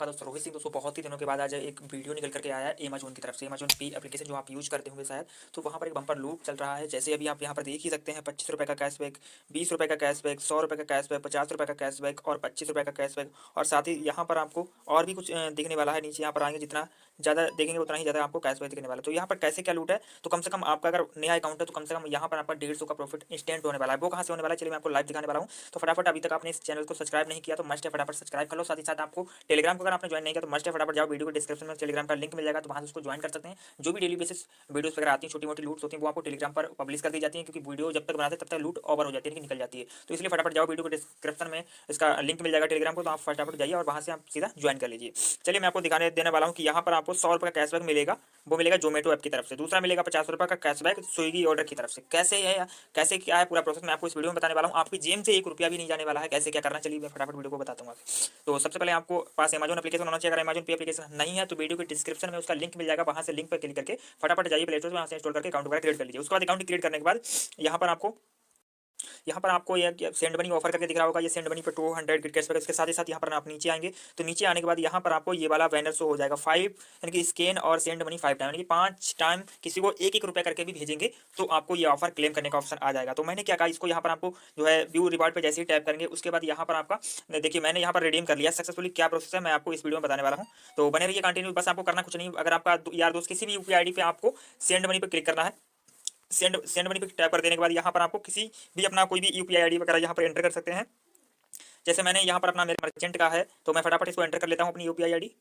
आपका दोस्त रोहित सिंह। दोस्तों बहुत ही दिनों के बाद आज एक वीडियो निकल करके आया है अमेजोन की तरफ से। अमेजोन पे एप्लीकेशन जो आप यूज़ करते होंगे शायद, तो वहाँ पर एक बम्पर लूट चल रहा है। जैसे अभी आप यहाँ पर देख ही सकते हैं, 25 रुपये का कैशबैक, 20 रुपये का कैशबैक, 100 रुपये का कैशबैक, 50 रुपये का कैशबैक और 25 रुपये का कैशबैक। और साथ ही यहाँ पर आपको और भी कुछ दिखने वाला है। नीचे यहाँ पर आएंगे, जितना ज़्यादा देखेंगे उतना ही ज़्यादा आपको कैशबैक दिखने वाला है। तो यहाँ पर कैसे क्या लूट है, तो कम से कम आपका अगर नया अकाउंट है तो कम से कम यहाँ पर आपका 150 का प्रॉफिट इंस्टेंट होने वाला है। वो कहाँ से होने वाला है, चलिए मैं आपको लाइव दिखाने वाला हूँ। तो फटाफट अभी तक आपने इस चैनल को सब्सक्राइब नहीं किया तो मस्ट है फटाफट सब्सक्राइब कर लो। साथ ही साथ आपको टेलीग्राम को अगर आपने ज्वाइन नहीं किया तो मस्ट है फटाफट जाओ, वीडियो को डिस्क्रिप्शन में टेलीग्राम का लिंक मिल जाएगा, तो वहाँ से उसको ज्वाइन कर सकते हैं। जो भी डेली बेसिस वीडियोस वगैरह आती हैं, छोटी मोटी लूट्स होती हैं, वो आपको टेलीग्राम पर पब्लिश कर दी जाती है, क्योंकि वीडियो जब तक बनाते हैं तब तक लूट ओवर हो जाती है, निकल जाती है। तो इसलिए फटाफट जाओ, वीडियो को डिस्क्रिप्शन में इसका लिंक मिल जाएगा टेलीग्राम को, तो आप फटाफट जाइए और वहाँ से आप सीधा ज्वाइन कर लीजिए। चलिए मैं आपको दिखाने देने वाला हूँ कि यहाँ पर आपको 100 रुपये का कैशबैक मिलेगा, वो मिलेगा जोमेटो ऐप की तरफ से। दूसरा मिलेगा 50 रुपये का कैशबैक स्विगी ऑर्डर की तरफ से। कैसे है, कैसे क्या है पूरा प्रोसेस मैं आपको इस वीडियो में बताने वाला हूँ। आपकी जेब से 1 रुपया भी नहीं जाने वाला है। कैसे क्या करना, चलिए मैं फटाफट वीडियो को बताता हूँ। तो सबसे पहले आपको पास अमेजोन एप्लीकेशन होना चाहिए। अगर अमेजोन पे एप्लीकेशन नहीं है तो वीडियो के डिस्क्रिप्शन में उसका लिंक मिल जाएगा, वहाँ से लिंक पर क्लिक करके फटाफट जाइए प्ले स्टोर में, वहाँ से इंस्टॉल करके अकाउंट वगैरह क्रिएट कर लीजिए। उसके बाद अकाउंट क्रिएट करने के बाद यहाँ पर आपको ये सेंड मनी ऑफर करके दिख रहा होगा, ये सेंड मनी पर 200 कैशबैक। इसके साथ ही साथ यहाँ पर आप नीचे आएंगे तो नीचे आने के बाद यहाँ पर आपको ये वाला बैनर शो हो जाएगा 5, यानी कि स्कैन और सेंड मनी 5 टाइम, यानी कि 5 टाइम किसी को 1-1 रुपये करके भी भेजेंगे तो आपको ये ऑफर क्लेम करने का ऑप्शन आ जाएगा। तो मैंने क्या कहा, इसको यहाँ पर आपको जो है व्यू रिवार्ड पर जैसे ही टैप करेंगे उसके बाद यहाँ पर आपका देखिए मैंने यहाँ पर रिडीम कर लिया सक्सेसफुली। क्या प्रोसेस है मैं आपको इस वीडियो में बताने वाला हूँ, तो बने रहिए कंटिन्यू। बस आपको करना कुछ नहीं, अगर आपका यार दोस्त किसी भी यूपीआई आईडी पे आपको सेंड मनी पर क्लिक करना है। सेंड मनी पे टैप कर देने के बाद यहाँ पर आपको किसी भी अपना कोई भी यूपीआई आईडी वगैरह यहाँ पर एंटर कर सकते हैं। जैसे मैंने यहाँ पर अपना मेरे मर्चेंट का है तो मैं फटाफट इसको एंटर कर लेता हूँ अपनी यूपीआई आईडी।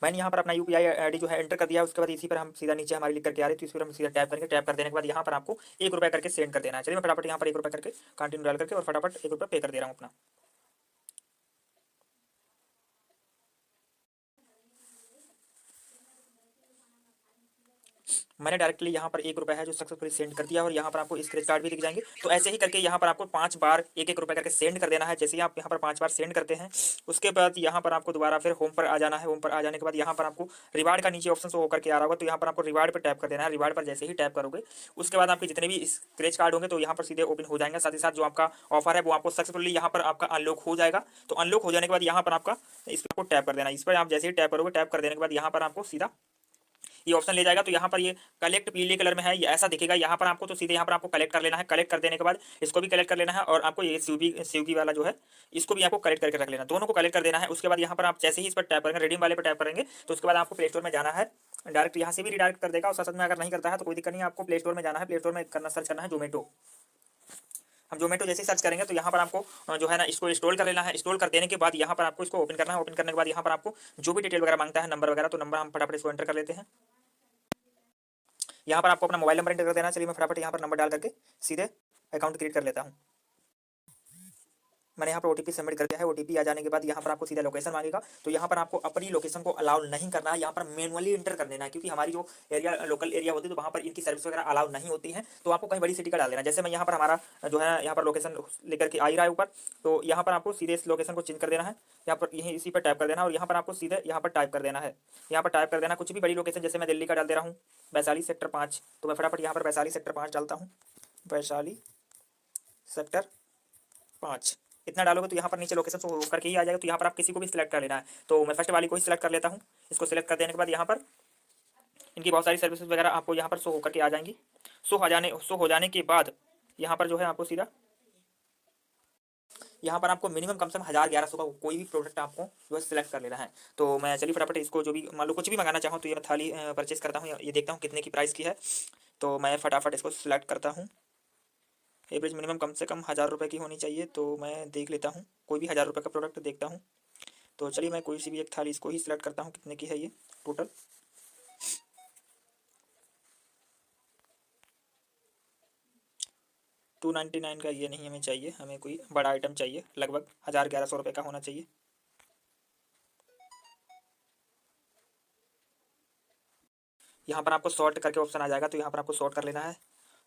मैंने यहाँ पर अपना यूपीआई आईडी जो है एंटर कर दिया। उसके बाद इसी पर हम सीधा नीचे हमारी लिख करके आ रही है, तो इस पर हम सीधा टैप करेंगे। टैप कर देने के बाद यहाँ पर आपको 1 रुपये करके सेंड कर देना है। चलिए मैं फटाफट यहाँ पर 1 रुपये करके कंटिन्यू डाल करके और फटाफट 1 रुपये पे कर दे रहा हूँ अपना। मैंने डायरेक्टली यहाँ पर 1 रुपये है जो सक्सेसफुली सेंड कर दिया और यहाँ पर आपको स्क्रैच कार्ड भी दिख जाएंगे। तो ऐसे ही करके यहाँ पर आपको 5 बार 1-1 रुपये करके सेंड कर देना है। जैसे ही आप यहाँ पर 5 बार सेंड करते हैं उसके बाद यहाँ पर आपको दोबारा फिर होम पर आ जाना है। होम पर आ जाने के बाद यहाँ पर आपको रिवार्ड का नीचे ऑप्शन शो होकर के आ रहा होगा, तो यहाँ पर आपको रिवार्ड पर टैप कर देना है। रिवार्ड पर जैसे ही टैप करोगे उसके बाद आपके जितने भी स्क्रैच कार्ड होंगे तो यहाँ पर सीधे ओपन हो जाएंगे। साथ ही साथ जो आपका ऑफर है वो आपको सक्सेसफुली यहाँ पर आपका अनलॉक हो जाएगा। तो अनलॉक हो जाने के बाद यहाँ पर आपका इस पर आपको टैप कर देना है। इस पर आप जैसे ही टैप करोगे, टैप कर देने के बाद यहाँ पर आपको सीधा ये ऑप्शन ले जाएगा। तो यहाँ पर ये कलेक्ट पीले कलर में है, ये ऐसा दिखेगा यहाँ पर आपको। तो सीधे यहाँ पर आपको कलेक्ट कर लेना है। कलेक्ट कर देने के बाद इसको भी कलेक्ट कर लेना है और आपको ये स्विगी वाला जो है इसको भी आपको कलेक्ट करके रख लेना, दोनों को कलेक्ट कर देना है। उसके बाद यहाँ पर आप जैसे ही इस पर टैप करेंगे, रिडीम वाले पर टैप करेंगे तो उसके बाद आपको प्ले स्टोर में जाना है। डायरेक्ट यहाँ से भी रिडायरेक्ट कर देगा और साथ में अगर नहीं करता है तो कोई दिक्कत नहीं है, आपको प्ले स्टोर में जाना है। प्ले स्टोर में करना सर्च करना है जोमेटो। हम जोमेटो जैसे ही सर्च करेंगे तो यहाँ पर आपको जो है ना इसको इंस्टॉल कर लेना है। इंस्टॉल कर देने के बाद यहाँ पर आपको इसको ओपन करना है। ओपन करने के बाद यहाँ पर आपको जो भी डिटेल वगैरह मांगता है, नंबर वगैरह, तो नंबर हम फटाफट इसको एंटर कर लेते हैं। यहाँ पर आपको अपना मोबाइल नंबर एंटर कर देना। चलिए मैं फटाफट यहाँ पर नंबर डाल करके सीधे अकाउंट क्रिएट कर लेता हूँ। मैंने यहाँ पर ओटीपी सबमिट कर दिया है। ओटीपी आ जाने के बाद यहाँ पर आपको सीधा लोकेशन मांगेगा, तो यहाँ पर आपको अपनी लोकेशन को अलाउ नहीं करना है, यहाँ पर मैनुअली एंटर कर देना है, क्योंकि हमारी जो एरिया लोकल एरिया होती है तो वहाँ पर इनकी सर्विस वगैरह अलाउ नहीं होती है। तो आपको कहीं बड़ी सिटी का डाल देना। जैसे मैं यहाँ पर हमारा जो है यहाँ पर लोकेशन लेकर के आ ही रहा है ऊपर, तो यहाँ पर आपको सीधे इस लोकेशन को चेंज कर देना है। यहाँ पर यहीं इसी पर टाइप कर देना और यहाँ पर आपको सीधे यहाँ पर टाइप कर देना है। यहाँ पर टाइप कर देना कुछ भी बड़ी लोकेशन, जैसे मैं दिल्ली का डाल दे रहा हूँ, वैशाली सेक्टर 5, तो मैं फटाफट यहाँ पर वैशाली सेक्टर 5 डालता हूँ। वैशाली सेक्टर 5 इतना डालोगे तो यहाँ पर नीचे लोकेशन शो करके ही आ जाएगा। तो यहाँ पर आप किसी को भी सिलेक्ट कर लेना है, तो मैं फर्स्ट वाली को ही सिलेक्ट कर लेता हूँ। इसको सिलेक्ट कर देने के बाद यहाँ पर इनकी बहुत सारी सर्विसेज वगैरह आपको यहाँ पर शो होकर के आ जाएंगी। शो हो जाने के बाद यहाँ पर जो है आपको सीधा यहाँ पर आपको मिनिमम कम से कम 1000-1100 का कोई भी प्रोडक्ट आपको जो है सिलेक्ट कर लेना है। तो मैं चलिए फटाफट इसको जो भी मान लो कुछ भी मंगाना चाहूँ तो ये मैं थाली परचेस करता हूँ, ये देखता हूँ कितने की प्राइस की है। तो मैं फटाफट इसको सिलेक्ट करता हूँ। एवरेज मिनिमम कम से कम 1000 रुपये की होनी चाहिए, तो मैं देख लेता हूँ कोई भी 1000 रुपये का प्रोडक्ट देखता हूँ। तो चलिए मैं कोई सी भी एक थाली इसको ही सिलेक्ट करता हूँ। कितने की है ये टोटल, 299 का ये नहीं हमें चाहिए, हमें कोई बड़ा आइटम चाहिए, लगभग 1000-1100 रुपये का होना चाहिए। यहाँ पर आपको सॉर्ट करके ऑप्शन आ जाएगा, तो यहाँ पर आपको सॉर्ट कर लेना है।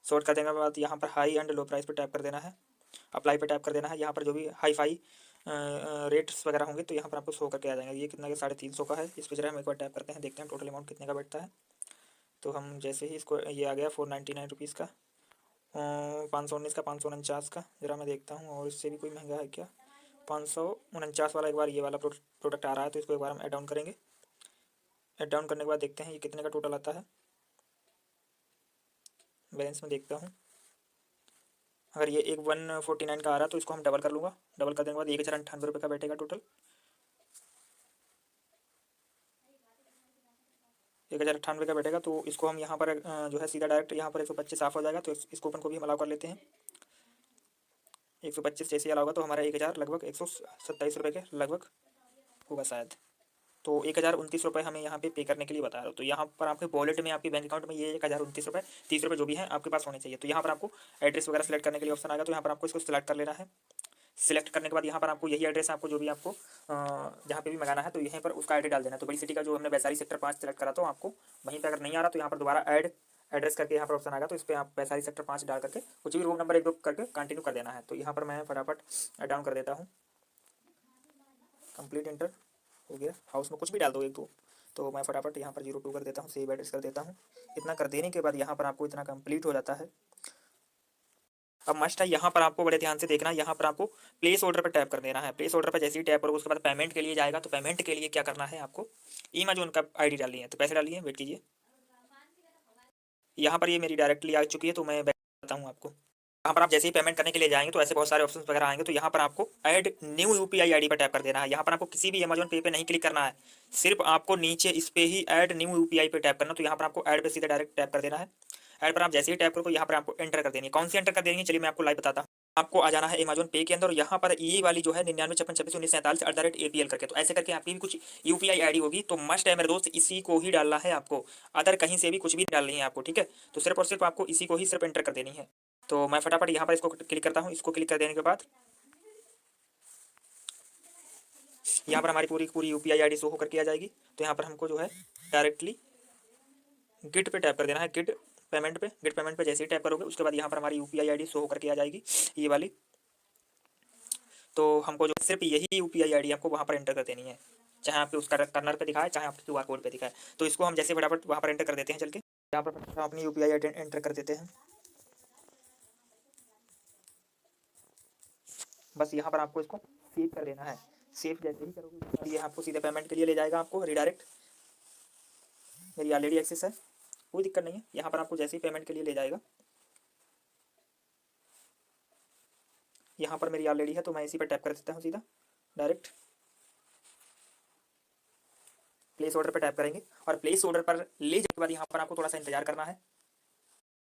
सॉर्ट कर देने के बाद यहाँ पर हाई एंड लो प्राइस पर टैप कर देना है। अप्लाई पे टैप कर देना है। यहाँ पर जो भी हाई फाई रेट्स वगैरह होंगे तो यहाँ पर आपको शो करके आ जाएंगे। ये कितना के 350 का है। इस पर जरा हम एक बार टैप करते हैं, देखते हैं टोटल अमाउंट कितने का बैठता है। तो हम जैसे ही इसको ये आ गया 499 रुपीज़ का, 519 का, 549 का, जरा मैं देखता हूँ और इससे भी कोई महंगा है क्या। 549 वाला एक बार ये वाला प्रोडक्ट आ रहा है, तो इसको एक बार हम ऐड डाउन करेंगे। ऐड डाउन करने के बाद देखते हैं ये कितने का टोटल आता है। बैलेंस में देखता हूँ, अगर ये एक 149 का आ रहा है तो इसको हम डबल कर लूँगा। डबल कर देने के बाद 1098 रुपये का बैठेगा टोटल। 1098 का बैठेगा, तो इसको हम यहाँ पर जो है सीधा डायरेक्ट यहाँ पर 125 साफ हो जाएगा। तो इस कूपन को भी हम अलाउ कर लेते हैं। 125 जैसे ही अलाउ होगा तो हमारा 1000 लगभग 127 रुपये के लगभग होगा शायद। तो 1029 रुपये हमें यहाँ पे करने के लिए बता रहा हूँ। तो यहाँ पर आपके वॉलेट में, आपके बैंक अकाउंट में ये 1029 रुपये 30 रुपये जो भी है आपके पास होने चाहिए। तो यहाँ पर आपको एड्रेस वगैरह सेलेक्ट करने के लिए ऑप्शन आएगा, तो यहाँ पर आपको इसको सिलेक्ट कर लेना है। सिलेक्ट करने के बाद यहाँ पर आपको यही एड्रेस आपको जो भी आपको जहाँ पे भी मंगाना है तो यहीं पर उसका आईडी डाल देना। तो बड़ी सिटी का जो हमने वैशाली सेक्टर 5 सेलेक्ट करा, तो आपको वहीं पर अगर नहीं आ रहा तो यहाँ पर दोबारा ऐड एड्रेस करके यहाँ पर ऑप्शन आएगा, तो इस पर आप वैशाली सेक्टर 5 डाल करके कुछ भी रूम नंबर 1 2 करके कंटिन्यू कर देना है। तो यहाँ पर मैं फटाफट ऐड डाउन कर देता हूँ। कंप्लीट इंटर हो गया। हाउस में कुछ भी डाल दो 1 2, तो मैं फटाफट यहाँ पर 02 कर देता हूँ, सेव एड्रेस कर देता हूँ। इतना कर देने के बाद यहाँ पर आपको इतना कंप्लीट हो जाता है। अब मस्ट है यहाँ पर आपको बड़े ध्यान से देखना, यहाँ पर आपको प्लेस ऑर्डर पर टैप कर देना है। प्लेस ऑर्डर पर जैसे ही टैप करोगे उसके बाद पेमेंट के लिए जाएगा। तो पेमेंट के लिए क्या करना है, आपको अमेज़न का आईडी डालनी है। तो पैसे डालिए, वेट कीजिए। यहाँ पर ये मेरी डायरेक्टली आ चुकी है, तो मैं बताता हूँ आपको। यहाँ पर आप जैसे ही पेमेंट करने के लिए जाएंगे तो ऐसे बहुत सारे ऑप्शंस वगैरह आएंगे। तो यहाँ पर आपको ऐड न्यू यूपीआई आईडी पर टैप कर देना है। यहाँ पर आपको किसी भी अमेज़न पे नहीं क्लिक करना है, सिर्फ आपको नीचे इस पे ही ऐड न्यू यूपीआई पे टैप करना। तो यहाँ पर आपको ऐड पे सीधा डायरेक्ट टैप कर देना है। ऐड पर आप जैसे ही टैप करो तो यहाँ पर आपको एंटर कर देनी है। कौन सी एंटर कर देनी है, चलिए मैं आपको लाइव बताता हूँ। आपको आ जाना है अमेज़न पे के अंदर, और यहाँ पर ये वाली जो है 9956261947 @ APL करके, तो ऐसे करके आपकी भी कुछ यूपीआई आईडी होगी। तो मस्ट है मेरे दोस्त, इसी को ही डालना है आपको, अदर कहीं से भी कुछ भी डालनी है आपको, ठीक है। तो सिर्फ और सिर्फ आपको इसी को ही सिर्फ एंटर कर देनी है। तो मैं फटाफट यहाँ पर इसको क्लिक करता हूँ। इसको क्लिक कर देने के बाद यहाँ पर हमारी पूरी यूपीआई आईडी शो होकर के आ जाएगी। तो यहाँ पर हमको जो है डायरेक्टली गिट पे टैप कर देना है। गिट पेमेंट पे जैसे ही टैप करोगे उसके बाद यहाँ पर हमारी यूपीआई आईडी शो होकर के आ जाएगी, ये वाली। तो हमको जो सिर्फ यही यूपीआई आईडी आपको वहाँ पर एंटर कर देनी है, चाहे आपके उसका कर्नर पे दिखाए, चाहे आपके क्यूआर कोड पे दिखाए। तो इसको हम जैसे फटाफट वहाँ पर एंटर कर देते हैं। चल के यहाँ पर हम अपनी यूपीआई आईडी एंटर कर देते हैं। बस यहाँ पर आपको इसको सेव कर देना है। सेव जैसे ही करोगे ये आपको सीधे पेमेंट के लिए ले जाएगा, आपको रिडायरेक्ट। मेरी ऑलरेडी एक्सेस है, कोई दिक्कत नहीं है। यहाँ पर आपको जैसे ही पेमेंट के लिए ले जाएगा, यहाँ पर मेरी ऑलरेडी है तो मैं इसी पर टैप कर देता हूँ सीधा डायरेक्ट। प्लेस ऑर्डर पर टैप करेंगे और प्लेस ऑर्डर पर ले जाने के बाद यहाँ पर आपको थोड़ा सा इंतजार करना है,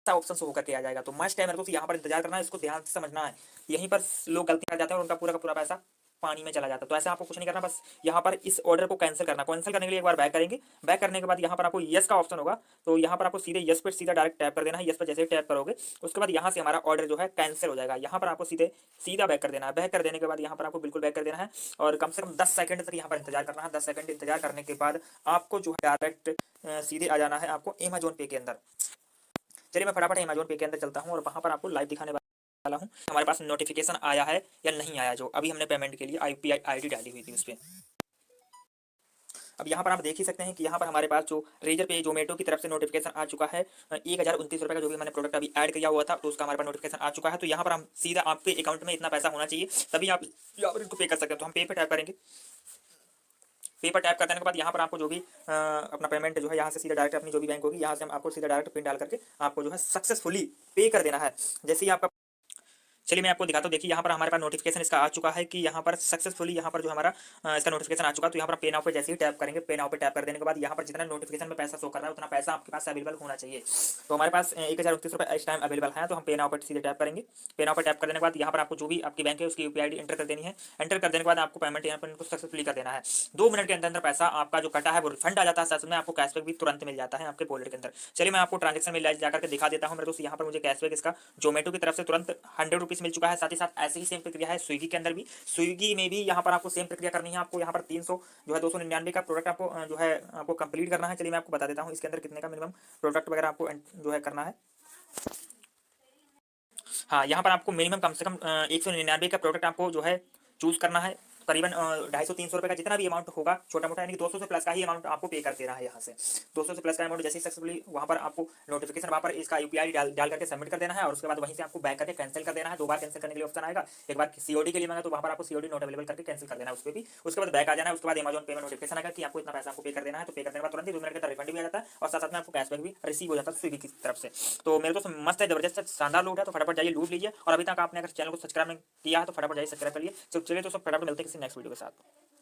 ऑप्शन शो होकर के आ जाएगा। तो मस्ट है मेरे को यहाँ पर इंतजार करना है, इसको ध्यान से समझना है। यहीं पर लोग गलती कर जाते हैं और उनका पूरा का पूरा पैसा पानी में चला जाता है। तो ऐसा आपको कुछ नहीं करना, बस यहाँ पर इस ऑर्डर को कैंसिल करना। कैंसिल करने के लिए एक बार बैक करेंगे। बैक करने के बाद यहाँ पर आपको यस का ऑप्शन होगा, तो यहाँ पर आपको सीधे यस पर सीधा डायरेक्ट टैप कर देना है। यस पर जैसे ही टैप करोगे उसके बाद यहाँ से हमारा ऑर्डर जो है कैंसिल हो जाएगा। यहाँ पर आपको सीधा बैक कर देना है। बैक कर देने के बाद यहाँ पर आपको बिल्कुल बैक कर देना है और कम से कम 10 सेकंड तक यहाँ पर इंतजार करना है। 10 सेकंड इंतजार करने के बाद आपको जो है डायरेक्ट सीधे आ जाना है आपको अमेज़न पे के अंदर। चलिए मैं फटाफट अमेज़न पे के अंदर चलता हूँ और वहाँ पर आपको लाइव दिखाने वाला हूँ हमारे पास नोटिफिकेशन आया है या नहीं आया, जो अभी हमने पेमेंट के लिए यूपीआई आईडी डाली हुई थी उस पर। अब यहाँ पर आप देख ही सकते हैं कि यहाँ पर हमारे पास जो रेजर पे जोमेटो की तरफ से नोटिफिकेशन आ चुका है 1029 रुपये का, जो भी मैंने प्रोडक्ट अभी ऐड किया हुआ था तो उसका हमारे पास नोटिफिकेशन आ चुका है। तो यहाँ पर हम सीधा आपके अकाउंट में इतना पैसा होना चाहिए तभी आप यहाँ पर इनको पे कर सकते हैं। तो हम पे पर टैप करेंगे। पे पर टैप कर देने के बाद यहाँ पर आपको जो भी अपना पेमेंट जो है यहाँ से सीधा डायरेक्ट अपनी जो भी बैंक होगी यहाँ से हम आपको सीधा डायरेक्ट पिन डाल करके आपको जो है सक्सेसफुली पे कर देना है। जैसे ही आपका, चलिए मैं आपको दिखाता हूँ। देखिए यहाँ पर हमारे पास नोटिफिकेशन इसका आ चुका है कि यहाँ पर सक्सेसफुली यहाँ पर जो हमारा इसका नोटिफिकेशन आ चुका है। तो यहाँ पर पे नाउ पे जैसे ही टैप करेंगे, पे नाउ पे टैप कर देने के बाद यहाँ पर जितना नोटिफिकेशन में पैसा शो कर रहा है उतना पैसा आपके पास अवेलेबल होना चाहिए। तो हमारे पास 1029 रुपये इस टाइम अवेलेबल है। तो हम पे नाउ पर सीधे टैप करेंगे। पे नाउ पर टैप कर देने के बाद यहाँ पर आपको जो भी आपकी बैंक है उसकी यूपीआई आईडी एंटर कर देनी है। एंटर कर देने के बाद आपको पेमेंट यहाँ पर इनको सक्सेसफुली कर देना है। 2 मिनट के अंदर अंदर पैसा आपका जो कटा है वो रिफंड आ जाता है, साथ में आपको कैशबैक भी तुरंत मिल जाता है आपके वॉलेट के अंदर। चलिए मैं आपको ट्रांजेक्शन में जाकर के दिखा देता हूँ। मेरे दोस्त यहाँ पर मुझे कैशबैक इसका जोमेटो की तरफ से तुरंत 100 रुपीज़ मिल चुका है। साथ ही साथ ऐसे ही सेम प्रक्रिया है स्विगी के अंदर भी। स्विगी में भी यहाँ पर आपको सेम प्रक्रिया करनी है। आपको यहाँ पर 300 जो है 299 का प्रोडक्ट आपको जो है आपको कंप्लीट करना है। चलिए मैं आपको बता देता हूँ इसके अंदर कितने का मिनिमम प्रोडक्ट वगैरह आपको जो है करना है। हाँ, यहाँ पर आपको मिनिमम कम से कम 199 का प्रोडक्ट आपको जो है चूज़ करना है। करीबन 250-300 रुपये का जितना भी अमाउंट होगा छोटा मोटा, यानी कि 200 से प्लस का ही अमाउंट आपको पे कर देना है यहाँ से। 200 से प्लस का अमाउंट जैसे सक्सेसफुली वहाँ पर आपको नोटिफिकेशन वहाँ पर इसका यूपीआई डाल करके सबमिट कर देना है, और उसके बाद वहीं से आपको बैक करके कैंसिल कर देना है। 2 बार कैंसिल करने के लिए ऑप्शन आएगा, एक बार सीओडी के लिए मांगा तो वहाँ पर आपको सीओडी नॉट अवेलेबल करके कैंसिल कर देना है उस पर भी। उसके बाद बैक आ जाना है, उसके बाद अमेजॉन पे में नोटिफिकेशन आएगा कि आपको इतना पैसा आपको पे कर देना है, तो पे कर देने के बाद तुरंत ही 2 मिनट के अंदर रिफंड भी आ जाता है और साथ साथ में आपको कैशबैक भी रिसीव हो जाता है स्विगी की तरफ से। तो मेरे दोस्त मस्त है, जबरदस्त शानदार लूट है, तो फटाफट जाइए लूट लीजिए। और अभी तक आपने अगर चैनल को सब्सक्राइब नहीं किया है तो फटाफट जाइए सब्सक्राइब कर लिए। चलिए तो सब फटाफट मिलते हैं किसी नेक्स्ट वीडियो के साथ।